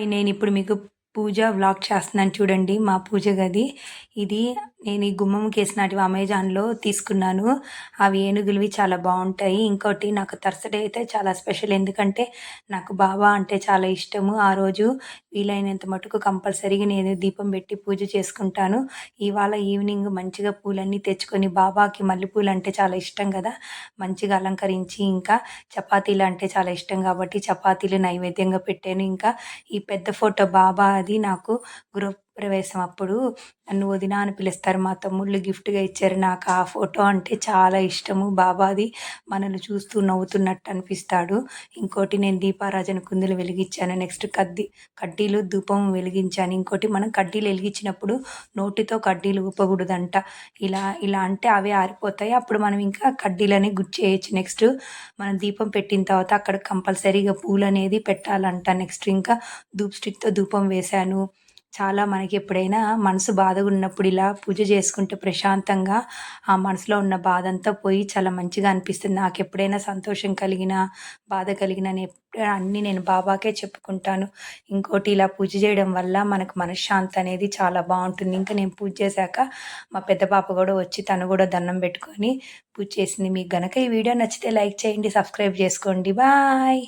నేనిప్పుడు మీకు పూజ వ్లాగ్ చేస్తున్నాను చూడండి. మా పూజ గది. ఇది నేను ఈ గుమ్మంకేసినటివి అమెజాన్‌లో తీసుకున్నాను. అవి ఏనుగులవి చాలా బావుంటాయి. ఇంకోటి నాకు థర్స్‌డే అయితే చాలా స్పెషల్. ఎందుకంటే నాకు బాబా అంటే చాలా ఇష్టము. ఆ రోజు వీలైనంత మటుకు కంపల్సరీగా నేను దీపం పెట్టి పూజ చేసుకుంటాను. ఇవాళ ఈవినింగ్ మంచిగా పూలన్నీ తెచ్చుకొని బాబాకి మల్లెపూలంటే చాలా ఇష్టం గదా! మంచిగా అలంకరించి ఇంకా చపాతీలంటే చాలా ఇష్టం కాబట్టి చపాతీలు నైవేద్యంగా పెట్టాను. ఇంకా ఈ పెద్ద ఫోటో బాబాది నాకు గృహప్రవేశం అప్పుడు నన్ను వదిన అని పిలుస్తారు. మా తమ్ముళ్ళు గిఫ్ట్‌గా ఇచ్చారు. నాకు ఆ ఫోటో అంటే చాలా ఇష్టము. బాబాది మనల్ని చూస్తూ నవ్వుతున్నట్టు అనిపిస్తాడు. ఇంకోటి నేను దీపారాజన కుందులు వెలిగించాను. నెక్స్ట్ కడ్డీలు ధూపం వెలిగించాను. ఇంకోటి మనం కడ్డీలు ఎలిగించినప్పుడు నోటితో కడ్డీలు ఊపకూడదంట. ఇలా ఇలా అంటే అవే ఆరిపోతాయి. అప్పుడు మనం ఇంకా కడ్డీలని గుచ్చేయొచ్చు. నెక్స్ట్ మనం దీపం పెట్టిన తర్వాత అక్కడ కంపల్సరీగా పూలనేది పెట్టాలంట. నెక్స్ట్ ఇంకా స్టిక్‌తో ధూపం వేశాను. చాలా మనకెప్పుడైనా మనసు బాధగున్నప్పుడు ఇలా పూజ చేసుకుంటే ప్రశాంతంగా ఆ మనసులో ఉన్న బాధంతా పోయి చాలా మంచిగా అనిపిస్తుంది. నాకెప్పుడైనా సంతోషం కలిగినా, బాధ కలిగినా అన్నీ నేను బాబాకే చెప్పుకుంటాను. ఇంకోటి ఇలా పూజ చేయడం వల్ల మనకు మనశ్శాంతి అనేది చాలా బావుంటుంది. ఇంకా నేను పూజ చేశాక మా పెద్ద పాప గూడా వచ్చి తను గూడా దండం పెట్టుకొని పూజ చేసింది. మీకు గనక ఈ వీడియో నచ్చితే లైక్ చేయండి, సబ్స్క్రైబ్ చేసుకోండి. బాయ్.